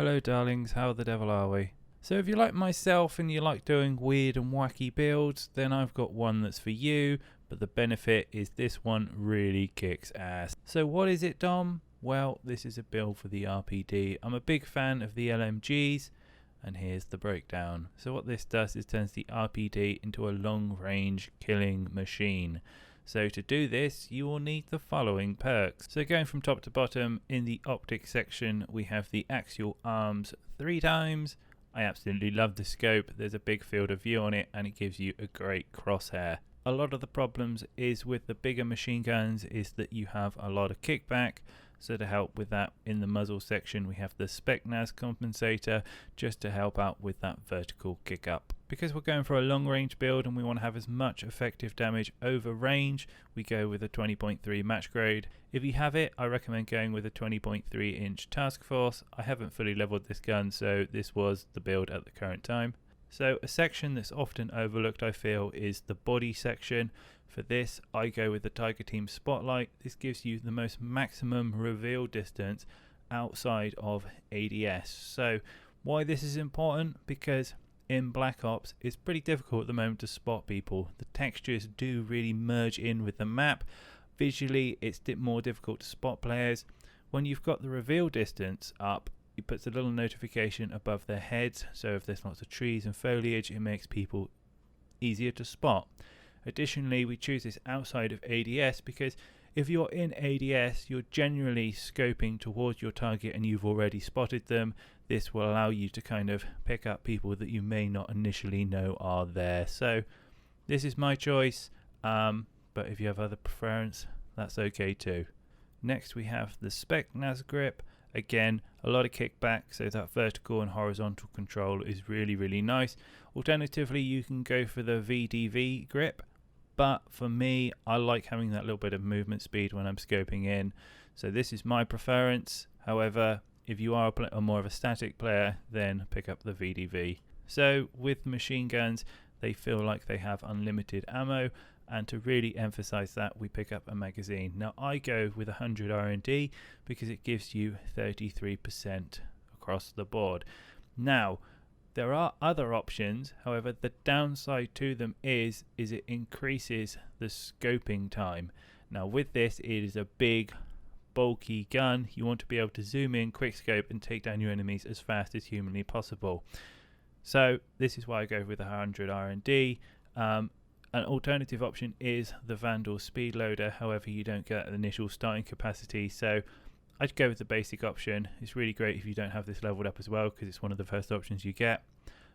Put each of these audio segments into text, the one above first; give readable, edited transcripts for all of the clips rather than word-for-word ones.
Hello darlings, how the devil are we? So if you like myself and you like doing weird and wacky builds, then I've got one that's for you, but the benefit is this one really kicks ass. So what is it, Dom? Well, this is a build for the RPD. I'm a big fan of the LMGs, and here's the breakdown. So what this does is turns the RPD into a long-range killing machine. So to do this, you will need the following perks. So going from top to bottom, in the optic section, we have the axial arms 3 times. I absolutely love the scope. There's a big field of view on it, and it gives you a great crosshair. A lot of the problems is with the bigger machine guns is that you have a lot of kickback. So to help with that, in the muzzle section, we have the spec NAS compensator just to help out with that vertical kick up. Because we're going for a long range build and we want to have as much effective damage over range, we go with a 20.3 match grade. If you have it, I recommend going with a 20.3 inch task force. I haven't fully leveled this gun, so this was the build at the current time. So a section that's often overlooked, I feel, is the body section. For this, I go with the Tiger Team Spotlight. This gives you the most maximum reveal distance outside of ADS. So why this is important? Because in Black Ops, it's pretty difficult at the moment to spot people. The textures do really merge in with the map. Visually, it's more difficult to spot players. When you've got the reveal distance up, it puts a little notification above their heads, so if there's lots of trees and foliage, it makes people easier to spot. Additionally, we choose this outside of ADS because if you're in ADS, you're generally scoping towards your target and you've already spotted them. This will allow you to kind of pick up people that you may not initially know are there. So this is my choice, but if you have other preference, that's okay too. Next we have the spec NAS grip. Again, a lot of kickback, so that vertical and horizontal control is really nice. Alternatively, you can go for the VDV grip, but for me, I like having that little bit of movement speed when I'm scoping in. So this is my preference. However, if you are a more of a static player, then pick up the VDV. So with machine guns, they feel like they have unlimited ammo, and to really emphasize that, we pick up a magazine. Now I go with 100 R&D because it gives you 33% across the board. Now there are other options, however the downside to them is it increases the scoping time. Now with this, it is a big bulky gun. You want to be able to zoom in, quick scope, and take down your enemies as fast as humanly possible. So this is why I go with 100 R&D. An alternative option is the Vandal speed loader, however you don't get an initial starting capacity, so I'd go with the basic option. It's really great if you don't have this leveled up as well because it's one of the first options you get.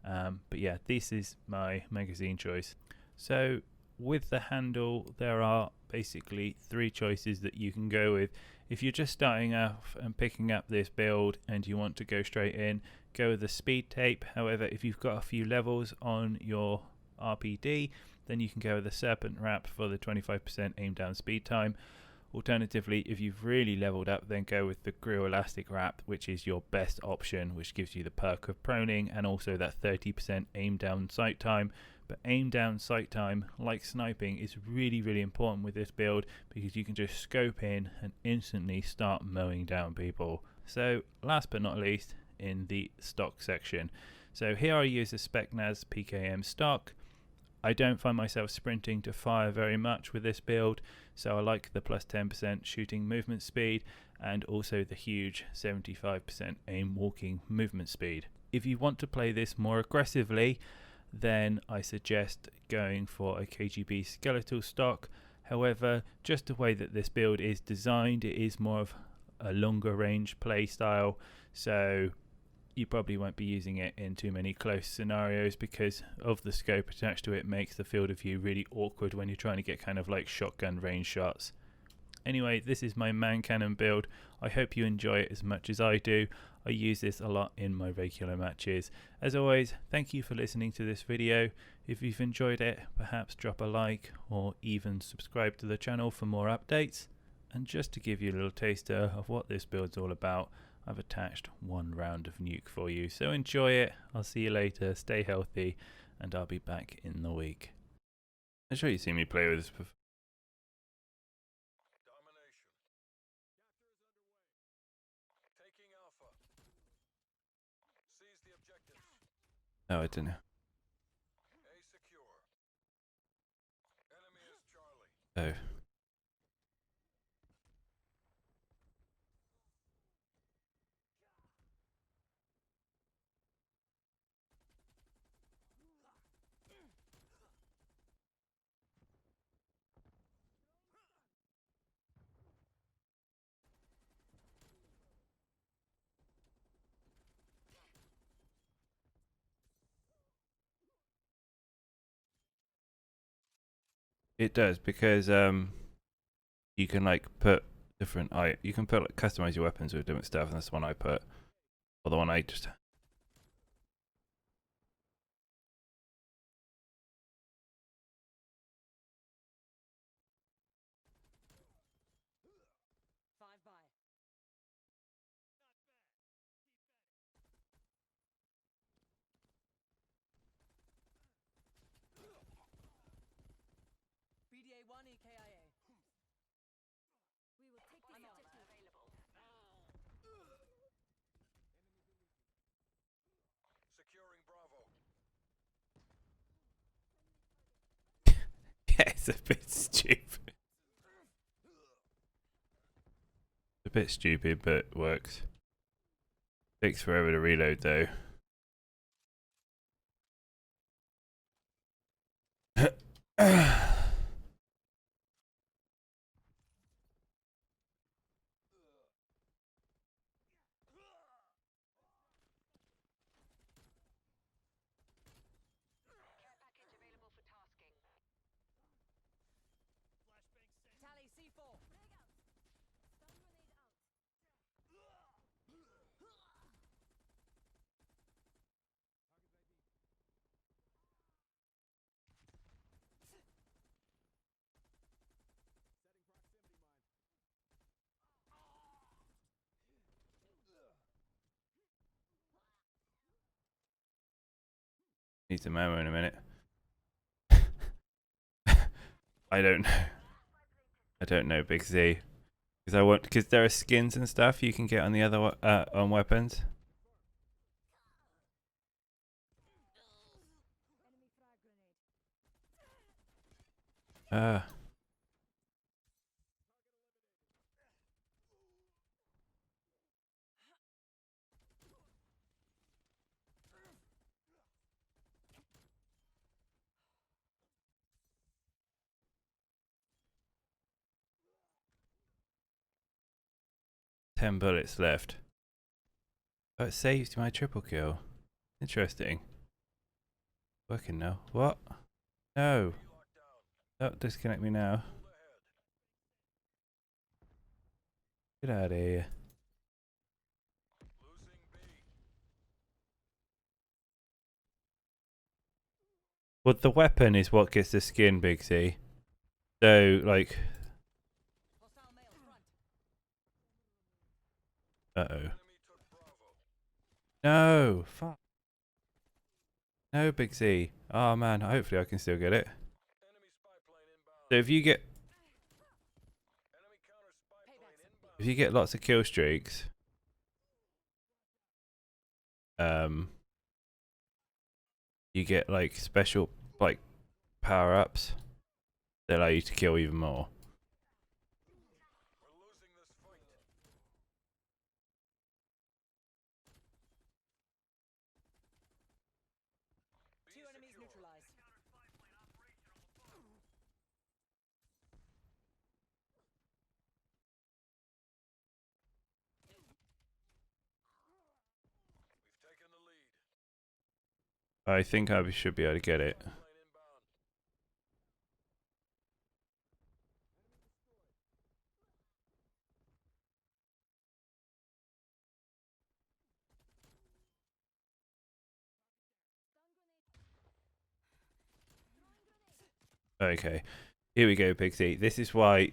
But yeah, this is my magazine choice. So with the handle, there are basically 3 choices that you can go with. If you're just starting off and picking up this build and you want to go straight in, go with the speed tape. However, if you've got a few levels on your RPD, then you can go with the Serpent Wrap for the 25% aim down speed time. Alternatively, if you've really leveled up, then go with the Grill Elastic Wrap, which is your best option, which gives you the perk of proning and also that 30% aim down sight time. But aim down sight time, like sniping, is really important with this build because you can just scope in and instantly start mowing down people. So last but not least, in the stock section. So here I use the spec NAS PKM stock. I don't find myself sprinting to fire very much with this build, so I like the plus 10% shooting movement speed and also the huge 75% aim walking movement speed. If you want to play this more aggressively, then I suggest going for a KGB skeletal stock. However, just the way that this build is designed, it is more of a longer range play style, so you probably won't be using it in too many close scenarios because of the scope attached to it makes the field of view really awkward when you're trying to get kind of like shotgun range shots. Anyway, this is my man cannon build. I hope you enjoy it as much as I do. I use this a lot in my regular matches. As always, thank you for listening to this video. If you've enjoyed it, perhaps drop a like or even subscribe to the channel for more updates. And just to give you a little taster of what this build's all about, I've attached 1 round of nuke for you, so enjoy it. I'll see you later, stay healthy, and I'll be back in the week. I'm sure you've seen me play with this before. No, I don't know. Oh. It does because you can like put different you can put like customize your weapons with different stuff, and that's the one I put, or the one I just. BDA 1 EKIA. We will take this objective. Securing Bravo. Yeah, it's a bit stupid. A bit stupid, but works. Takes forever to reload though. Need some ammo in a minute. I don't know. I don't know, Big Z. Because there are skins and stuff you can get on the other on weapons. Uh 10 bullets left. Oh, it saved my triple kill. Interesting. Working now. What? No. Don't disconnect me now. Get out of here. Well, the weapon is what gets the skin, Big Z. So, like... Uh-oh. No! Fuck. No, Big Z. Oh, man. Hopefully I can still get it. So if you get... If you get lots of kill streaks... You get, like, special, like, power-ups that allow you to kill even more. Two enemies neutralized. We've taken the lead. I think I should be able to get it. Okay. Here we go, Pixie. This is why...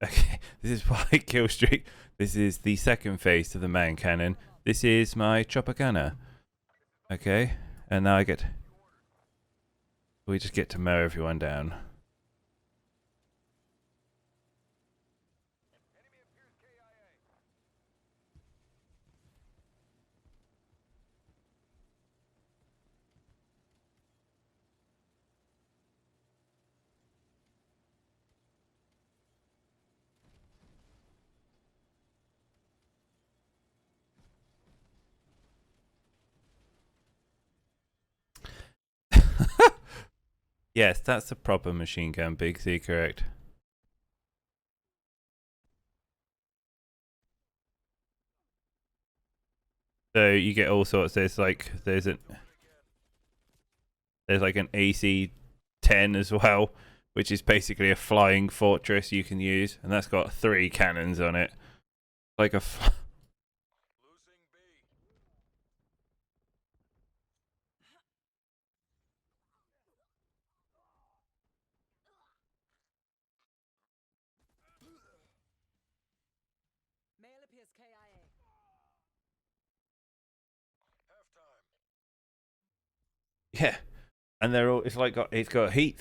Okay, this is why kill streak. This is the second phase of the man cannon. This is my chopper gunner. Okay, and now I get... We just get to mow everyone down. Yes, that's a proper machine gun, Big Z, correct. So you get all sorts. There's like there's an AC-10 as well, which is basically a flying fortress you can use, and that's got 3 cannons on it. Like a Losing B. Male appears KIA. Halftime. yeah, and they're all. It's got heat